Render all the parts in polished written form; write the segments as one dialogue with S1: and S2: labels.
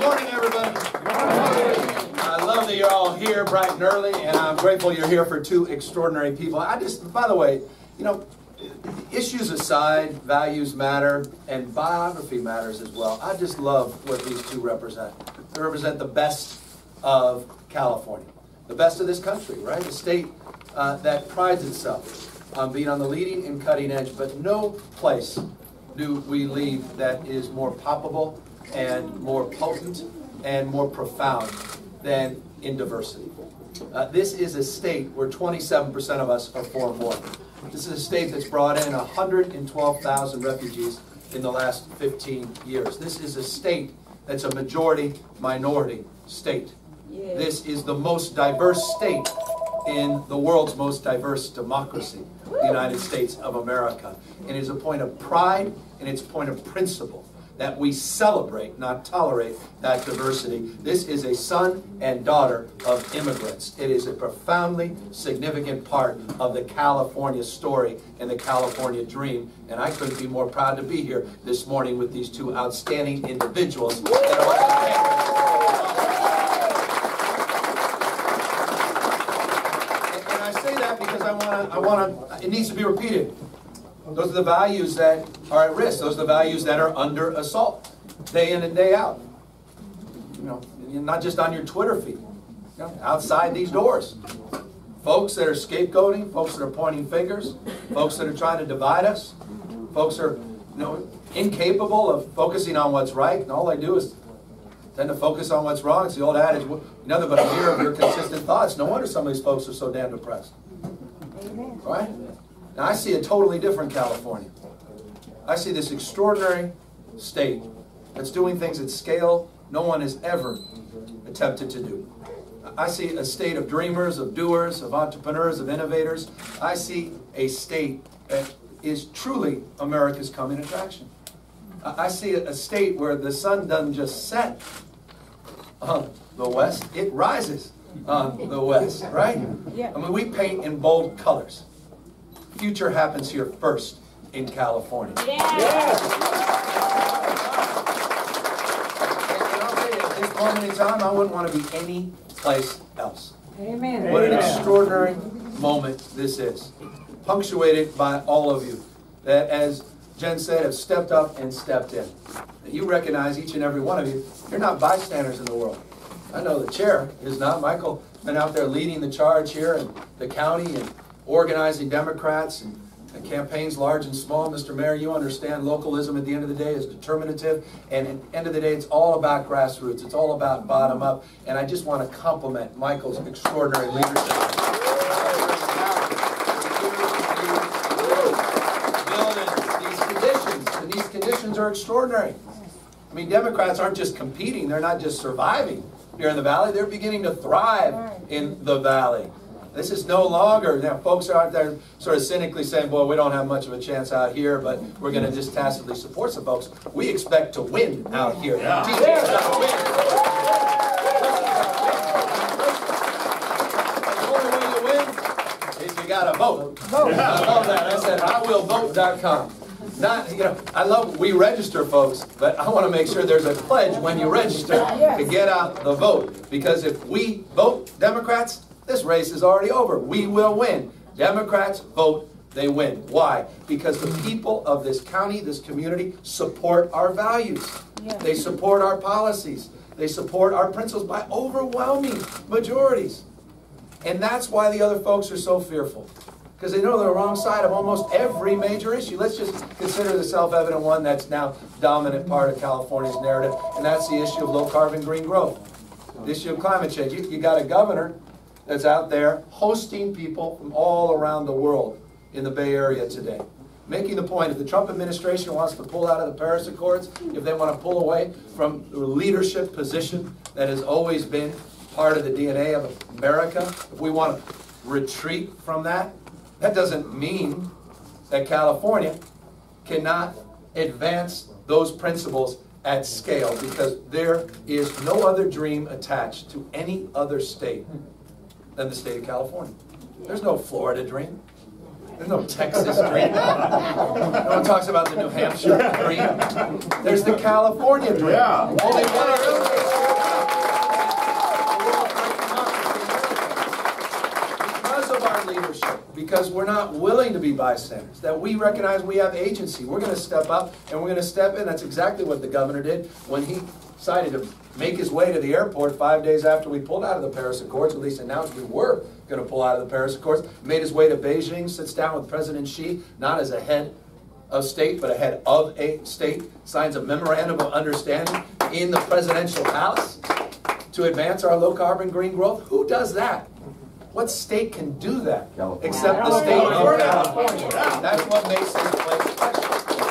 S1: morning, everybody. I love that you're all here bright and early, and I'm grateful you're here for two extraordinary people. By the way, you know, issues aside, values matter, and biography matters as well. I just love what these two represent. They represent the best of California, the best of this country, right? A state that prides itself on being on the leading and cutting edge, but no place do we leave that is more palpable and more potent and more profound than in diversity. This is a state where 27% of us are foreign born. This is a state that's brought in 112,000 refugees in the last 15 years. This is a state that's a majority-minority state. Yeah. This is the most diverse state in the world's most diverse democracy, the United States of America. And it is a point of pride and it's a point of principle that we celebrate, not tolerate, that diversity. This is a son and daughter of immigrants. It is a profoundly significant part of the California story and the California dream. And I couldn't be more proud to be here this morning with these two outstanding individuals that are because I want to, it needs to be repeated. Those are the values that are at risk. Those are the values that are under assault, day in and day out. You know, not just on your Twitter feed, you know, outside these doors. Folks that are scapegoating, folks that are pointing fingers, folks that are trying to divide us, folks are, you know, incapable of focusing on what's right, and all they do is tend to focus on what's wrong. It's the old adage, nothing but a mirror of your consistent thoughts. No wonder some of these folks are so damn depressed. Right? Now I see a totally different California. I see this extraordinary state that's doing things at scale no one has ever attempted to do. I see a state of dreamers, of doers, of entrepreneurs, of innovators. I see a state that is truly America's coming attraction. I see a state where the sun doesn't just set on the west, it rises on the west, right? Yeah. I mean, we paint in bold colors. Future happens here first in California. Yeah. Yes. And I'll tell you, at this moment in time, I wouldn't want to be any place else. Amen. What an extraordinary moment this is. Punctuated by all of you that, as Jen said, have stepped up and stepped in. You recognize, each and every one of you, you're not bystanders in the world. I know the chair is not. Michael's been out there leading the charge here in the county and organizing Democrats and campaigns large and small. Mr. Mayor, you understand localism at the end of the day is determinative, and at the end of the day it's all about grassroots. It's all about bottom up, and I just want to compliment Michael's extraordinary leadership. These conditions are extraordinary. I mean, Democrats aren't just competing, they're not just surviving here in the Valley, they're beginning to thrive in the Valley. This is no longer, now folks are out there sort of cynically saying, boy, we don't have much of a chance out here, but we're going to just tacitly support some folks. We expect to win out here. Yeah. TJ's got to win. The only way to win is you got to vote. I love that. I said, IWillVote.com. Not, you know, I love we register, folks, but I want to make sure there's a pledge when you register to get out the vote. Because if we vote Democrats, this race is already over. We will win. Democrats vote, they win. Why? Because the people of this county, this community, support our values. They support our policies. They support our principles by overwhelming majorities. And that's why the other folks are so fearful. Because they know they're the wrong side of almost every major issue. Let's just consider the self-evident one that's now dominant part of California's narrative, and that's the issue of low-carbon green growth. The issue of climate change. You got a governor that's out there hosting people from all around the world in the Bay Area today. Making the point, if the Trump administration wants to pull out of the Paris Accords, if they want to pull away from the leadership position that has always been part of the DNA of America, if we want to retreat from that, that doesn't mean that California cannot advance those principles at scale, because there is no other dream attached to any other state than the state of California. There's no Florida dream. There's no Texas dream. No one talks about the New Hampshire dream. There's the California dream. Yeah. Only one of those. our leadership, because we're not willing to be bystanders, that we recognize we have agency. We're going to step up and we're going to step in. That's exactly what the governor did when he decided to make his way to the airport 5 days after we pulled out of the Paris Accords, at least announced we were going to pull out of the Paris Accords, made his way to Beijing, sits down with President Xi, not as a head of state, but a head of a state, signs a memorandum of understanding in the presidential palace to advance our low-carbon green growth. Who does that? What state can do that except the state of California? That's what makes this place special.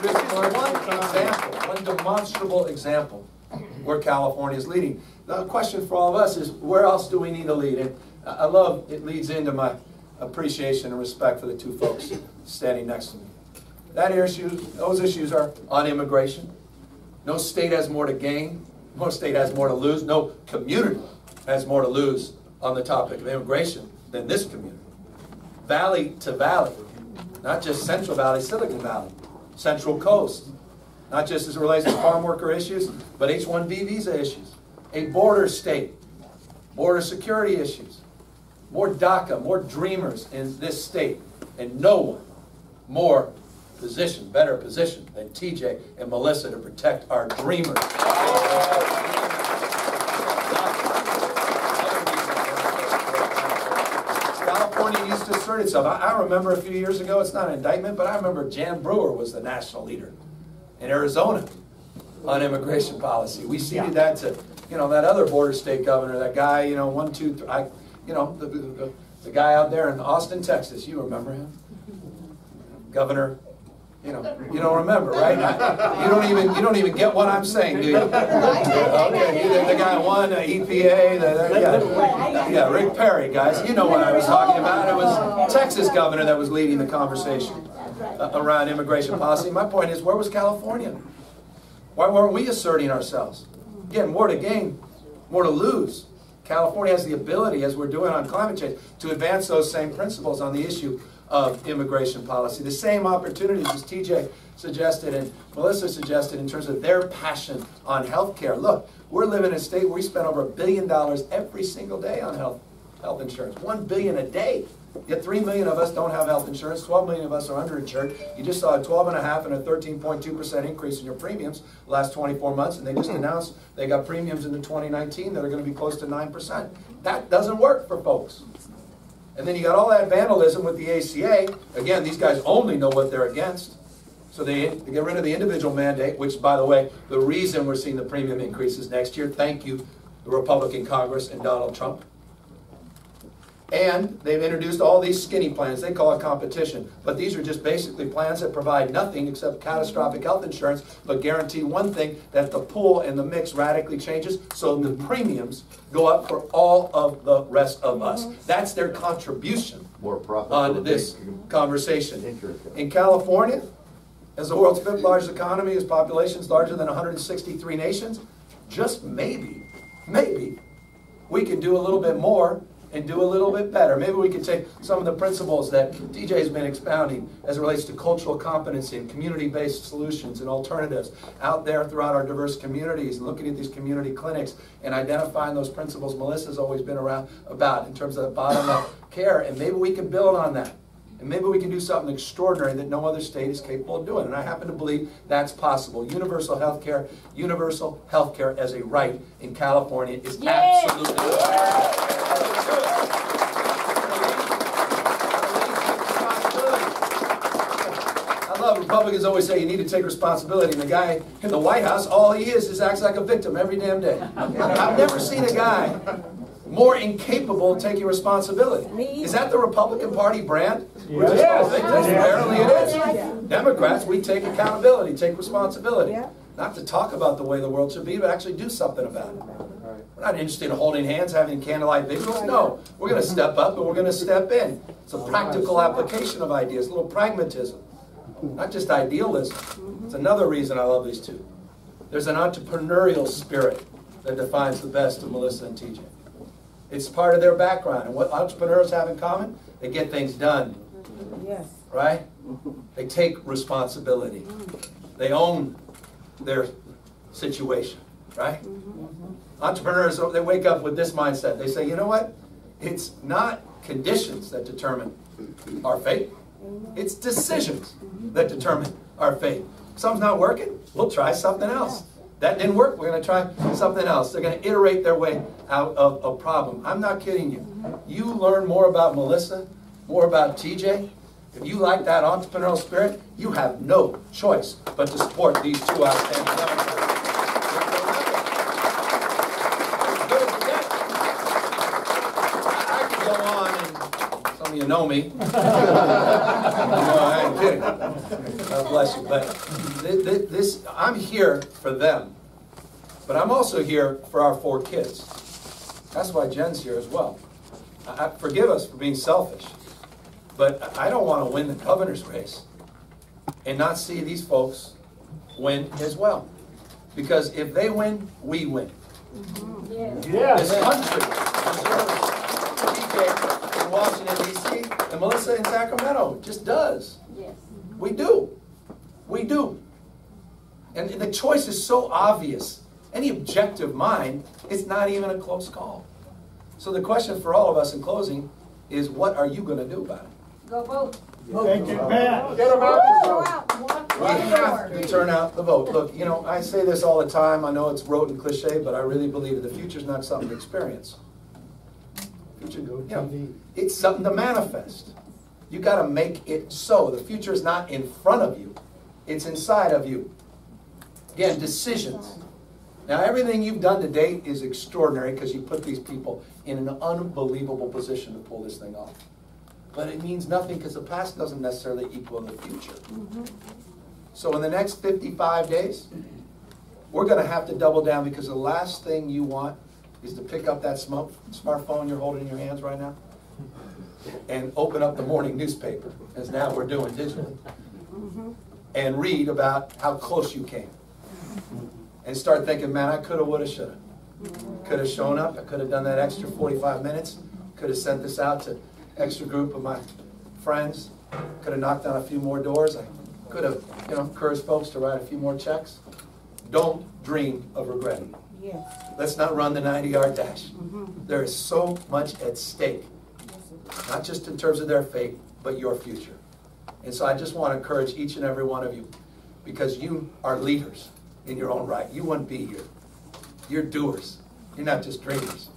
S1: This is one example, one demonstrable example where California is leading. The question for all of us is, where else do we need to lead? And I love, it leads into my appreciation and respect for the two folks standing next to me. That issue, those issues are on immigration. No state has more to gain. No state has more to lose. No community has more to lose on the topic of immigration than this community. Valley to valley, not just Central Valley, Silicon Valley, Central Coast, not just as it relates to farm worker issues, but H-1B visa issues, a border state, border security issues, more DACA, more dreamers in this state, and no one more positioned, better positioned than TJ and Melissa to protect our dreamers. California needs to assert itself. I remember a few years ago, it's not an indictment, but I remember Jan Brewer was the national leader in Arizona on immigration policy. We ceded that to, that other border state governor, that guy, the guy out there in Austin, Texas. You remember him? Governor. You don't remember, right? You don't even get what I'm saying, do you? Okay, the guy won EPA, yeah, Rick Perry, guys. You know what I was talking about. It was Texas governor that was leading the conversation around immigration policy. My point is, where was California? Why weren't we asserting ourselves? Again, more to gain, more to lose. California has the ability, as we're doing on climate change, to advance those same principles on the issue of immigration policy. The same opportunities as TJ suggested and Melissa suggested in terms of their passion on health care. Look, we're living in a state where we spend over $1 billion every single day on health insurance. $1 billion a day. Yet 3 million of us don't have health insurance. 12 million of us are underinsured. You just saw a 12.5% and a 13.2% increase in your premiums the last 24 months, and they just announced they got premiums into 2019 that are going to be close to 9%. That doesn't work for folks. And then you got all that vandalism with the ACA. Again, these guys only know what they're against. So they get rid of the individual mandate, which, by the way, the reason we're seeing the premium increases next year, thank you, the Republican Congress and Donald Trump. And they've introduced all these skinny plans. They call it competition. But these are just basically plans that provide nothing except catastrophic health insurance, but guarantee one thing, that the pool and the mix radically changes, so the premiums go up for all of the rest of us. That's their contribution on this conversation. In California, as the world's 5th largest economy, as population's larger than 163 nations, just maybe, we can do a little bit more and do a little bit better. Maybe we could take some of the principles that DJ's been expounding as it relates to cultural competency and community-based solutions and alternatives out there throughout our diverse communities, and looking at these community clinics and identifying those principles Melissa's always been around about in terms of the bottom-up care, and maybe we can build on that. And maybe we can do something extraordinary that no other state is capable of doing. And I happen to believe that's possible. Universal health care as a right in California is absolutely I love Republicans always say you need to take responsibility. And the guy in the White House, all he is acts like a victim every damn day. I've never seen a guy more incapable of taking responsibility. Is that the Republican Party brand? We're just all victims. Apparently it is. Democrats, we take accountability, take responsibility. Not to talk about the way the world should be, but actually do something about it. We're not interested in holding hands, having candlelight vigils. No, we're going to step up and we're going to step in. It's a practical application of ideas, a little pragmatism, not just idealism. It's another reason I love these two. There's an entrepreneurial spirit that defines the best of Melissa and TJ. It's part of their background. And what entrepreneurs have in common? They get things done. Yes. Right? They take responsibility. They own their situation. Right? Entrepreneurs, they wake up with this mindset. They say, you know what? It's not conditions that determine our fate. It's decisions that determine our fate. Something's not working, we'll try something else. That didn't work, we're going to try something else. They're going to iterate their way out of a problem. I'm not kidding you. You learn more about Melissa, more about TJ. If you like that entrepreneurial spirit, you have no choice but to support these two outstanding young people. I could go on, and some of you know me. No, I ain't kidding. God bless you. But I'm here for them. But I'm also here for our 4 kids. That's why Jen's here as well. Forgive us for being selfish. But I don't want to win the governor's race and not see these folks win as well. Because if they win, we win. This country deserves TJ in Washington, D.C. and Melissa in Sacramento. Just does.
S2: Yes.
S1: We do. We do. And the choice is so obvious. Any objective mind, it's not even a close call. So the question for all of us in closing is, what are you going to do about it?
S2: Go vote.
S3: Thank you, Pat.
S2: Get them out.
S1: We have to turn out the vote. Look, you know, I say this all the time. I know it's rote and cliche, but I really believe it. The future's not something to experience. Future, you know, it's something to manifest. You got to make it so. The future is not in front of you. It's inside of you. Again, decisions. Now, everything you've done to date is extraordinary because you put these people in an unbelievable position to pull this thing off. But it means nothing because the past doesn't necessarily equal the future. So in the next 55 days, we're going to have to double down, because the last thing you want is to pick up that smartphone you're holding in your hands right now and open up the morning newspaper, as now we're doing digitally, and read about how close you came. And start thinking, man, I could have, would have, should have. Could have shown up. I could have done that extra 45 minutes. Could have sent this out to extra group of my friends. Could have knocked on a few more doors. I could have, you know, encouraged folks to write a few more checks. Don't dream of regretting.
S2: Yes.
S1: Let's not run the 90-yard dash. There is so much at stake, not just in terms of their fate, but your future. And so I just want to encourage each and every one of you, because you are leaders in your own right. You wouldn't be here. You're doers. You're not just dreamers.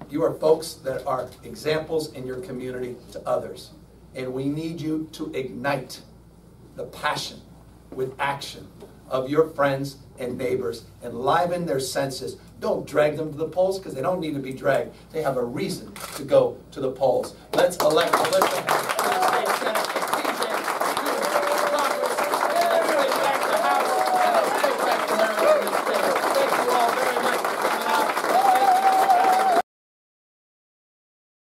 S1: You are folks that are examples in your community to others. And we need you to ignite the passion with action of your friends and neighbors and liven their senses. Don't drag them to the polls, because they don't need to be dragged. They have a reason to go to the polls. Let's elect Melissa.